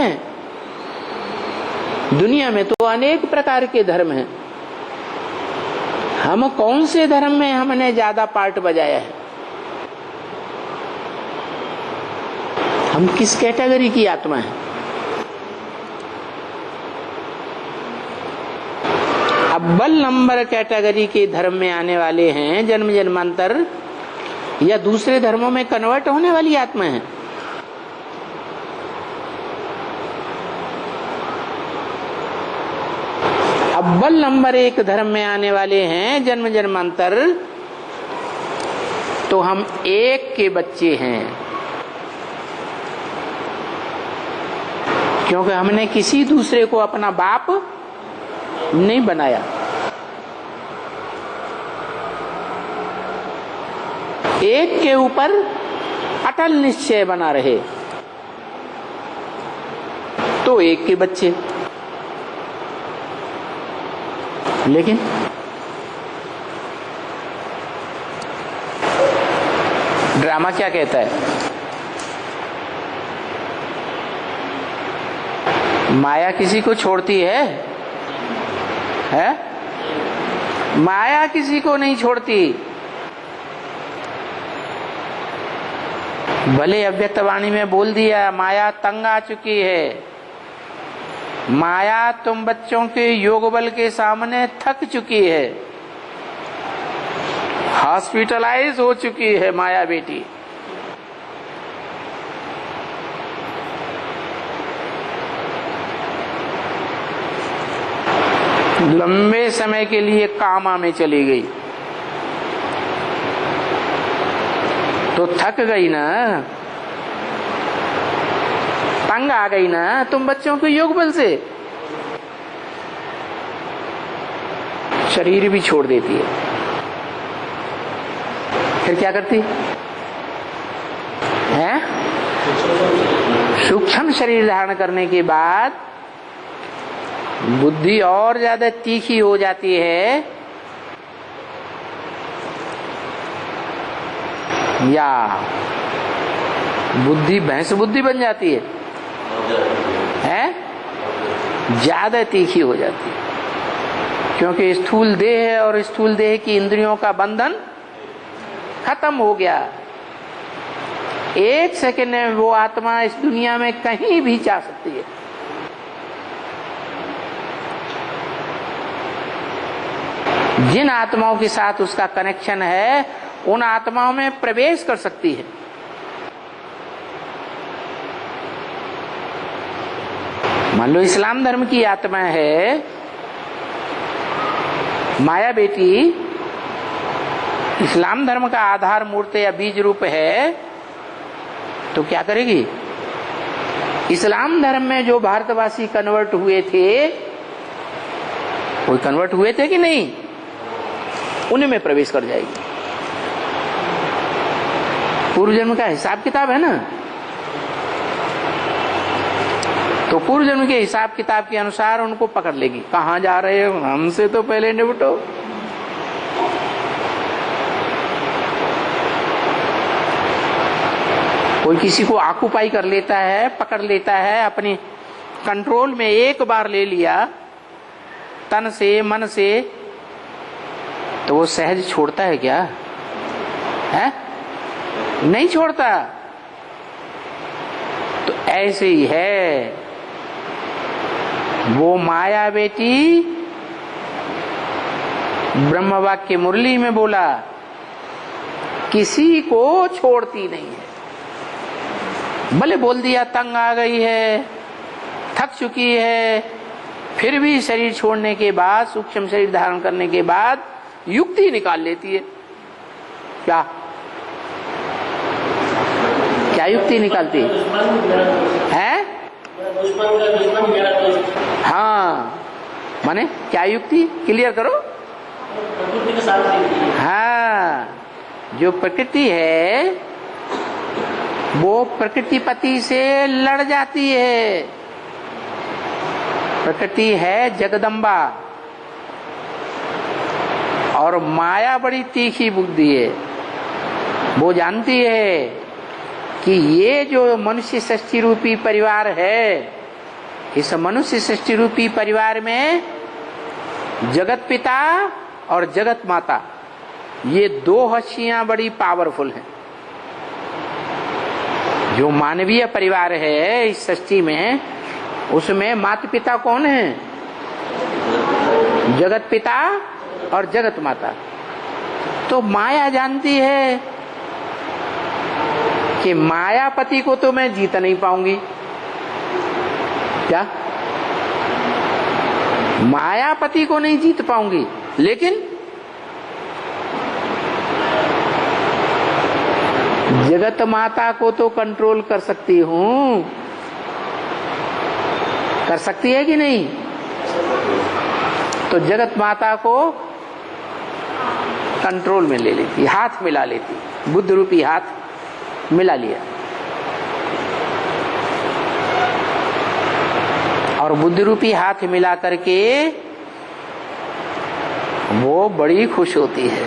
हैं? दुनिया में तो अनेक प्रकार के धर्म हैं। हम कौन से धर्म में हमने ज्यादा पार्ट बजाया है? हम किस कैटेगरी की आत्मा है? अव्वल नंबर कैटेगरी के धर्म में आने वाले हैं, जन्म जन्मांतर, या दूसरे धर्मों में कन्वर्ट होने वाली आत्मा है? अव्वल नंबर एक धर्म में आने वाले हैं, जन्म जन्मांतर, तो हम एक के बच्चे हैं, क्योंकि हमने किसी दूसरे को अपना बाप नहीं बनाया। एक के ऊपर अटल निश्चय बना रहे तो एक के बच्चे। लेकिन ड्रामा क्या कहता है? माया किसी को छोड़ती है? माया किसी को नहीं छोड़ती। भले अव्यक्त वाणी में बोल दिया माया तंग आ चुकी है, माया तुम बच्चों के योग बल के सामने थक चुकी है, हॉस्पिटलाइज हो चुकी है माया बेटी। लंबे समय के लिए कामा में चली गई तो थक गई ना, तंग आ गई ना तुम बच्चों के योग बल से, शरीर भी छोड़ देती है। फिर क्या करती है? सूक्ष्म शरीर धारण करने के बाद बुद्धि और ज्यादा तीखी हो जाती है, या बुद्धि भैंस बुद्धि बन जाती है? ज्यादा तीखी हो जाती है, क्योंकि स्थूल देह है और स्थूल देह की इंद्रियों का बंधन खत्म हो गया। एक सेकंड में वो आत्मा इस दुनिया में कहीं भी जा सकती है। जिन आत्माओं के साथ उसका कनेक्शन है उन आत्माओं में प्रवेश कर सकती है। मान लो इस्लाम धर्म की आत्मा है, माया बेटी इस्लाम धर्म का आधार मूर्त या बीज रूप है, तो क्या करेगी? इस्लाम धर्म में जो भारतवासी कन्वर्ट हुए थे, कोई कन्वर्ट हुए थे कि नहीं, उन्हीं में प्रवेश कर जाएगी। पूर्व जन्म का हिसाब किताब है ना, तो पूर्व जन्म के हिसाब किताब के अनुसार उनको पकड़ लेगी। कहाँ जा रहे हो? हमसे तो पहले निपटो। कोई किसी को ऑक्युपाई कर लेता है, पकड़ लेता है, अपने कंट्रोल में एक बार ले लिया तन से मन से, तो वो सहज छोड़ता है क्या? है? नहीं छोड़ता। तो ऐसे ही है, वो माया बेटी ब्रह्म वाक्य मुरली में बोला, किसी को छोड़ती नहीं है। भले बोल दिया तंग आ गई है, थक चुकी है, फिर भी शरीर छोड़ने के बाद, सूक्ष्म शरीर धारण करने के बाद युक्ति निकाल लेती है। क्या क्या युक्ति निकालती है? हाँ, माने क्या युक्ति? क्लियर करो। हाँ, जो प्रकृति है वो प्रकृतिपति से लड़ जाती है। प्रकृति है जगदम्बा और माया बड़ी तीखी बुद्धि है। वो जानती है कि ये जो मनुष्य सृष्टि रूपी परिवार है इस मनुष्य सृष्टि रूपी परिवार में जगत पिता और जगत माता, ये दो हस्तियां बड़ी पावरफुल हैं। जो मानवीय परिवार है इस सृष्टि में, उसमें माता पिता कौन है? जगत पिता और जगत माता। तो माया जानती है कि मायापति को तो मैं जीत नहीं पाऊंगी। क्या? मायापति को नहीं जीत पाऊंगी, लेकिन जगत माता को तो कंट्रोल कर सकती हूं। कर सकती है कि नहीं? तो जगत माता को कंट्रोल में ले लेती, हाथ मिला लेती, बुद्ध रूपी हाथ मिला लिया। और बुद्ध रूपी हाथ मिला करके वो बड़ी खुश होती है।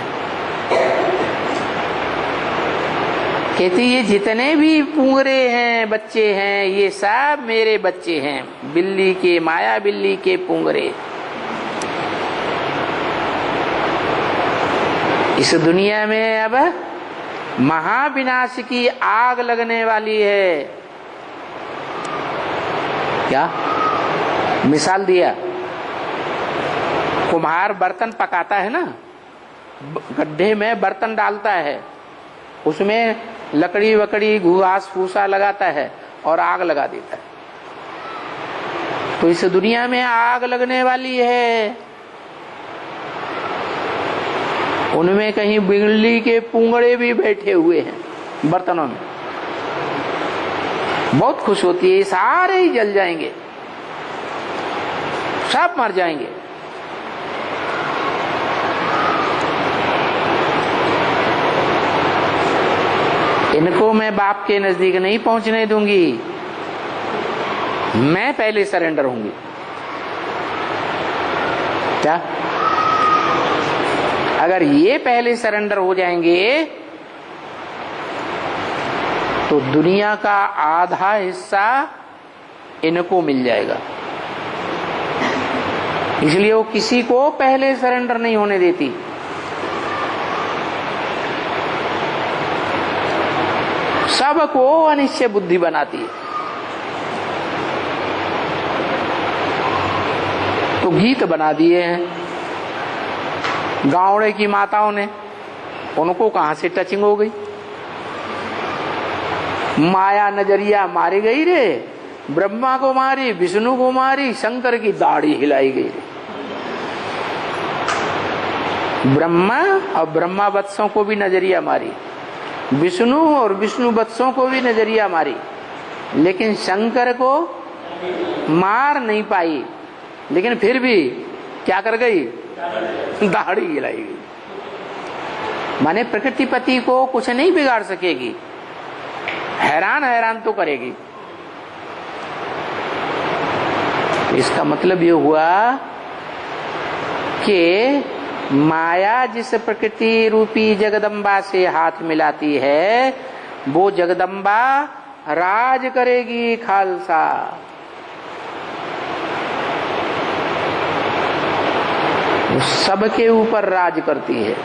कहती ये जितने भी पूंगरे हैं, बच्चे हैं, ये सब मेरे बच्चे हैं, बिल्ली के, माया बिल्ली के पूंगरे। इस दुनिया में अब महाविनाश की आग लगने वाली है। क्या मिसाल दिया? कुम्हार बर्तन पकाता है ना, गड्ढे में बर्तन डालता है, उसमें लकड़ी वकड़ी घास फूसा लगाता है और आग लगा देता है। तो इस दुनिया में आग लगने वाली है। उनमें कहीं बिल्ली के पूंगड़े भी बैठे हुए हैं बर्तनों में। बहुत खुश होती है, सारे ही जल जाएंगे, सब मर जाएंगे। इनको मैं बाप के नजदीक नहीं पहुंचने दूंगी, मैं पहले सरेंडर होंगी। क्या? अगर ये पहले सरेंडर हो जाएंगे तो दुनिया का आधा हिस्सा इनको मिल जाएगा। इसलिए वो किसी को पहले सरेंडर नहीं होने देती। सबको अनिश्चय बुद्धि बनाती है। तो गीत बना दिए हैं गावड़े की माताओं ने, उनको कहां से टचिंग हो गई? माया नजरिया मारी गई रे, ब्रह्मा को मारी, विष्णु को मारी, शंकर की दाढ़ी हिलाई गई रे। ब्रह्मा और ब्रह्मा वत्सों को भी नजरिया मारी, विष्णु और विष्णु वत्सों को भी नजरिया मारी, लेकिन शंकर को मार नहीं पाई। लेकिन फिर भी क्या कर गई? दाढ़ी हिलाई गई। माने प्रकृति पति को कुछ नहीं बिगाड़ सकेगी, हैरान हैरान तो करेगी। इसका मतलब ये हुआ कि माया जिस प्रकृति रूपी जगदम्बा से हाथ मिलाती है, वो जगदम्बा राज करेगी खालसा। वो सबके ऊपर राज करती है।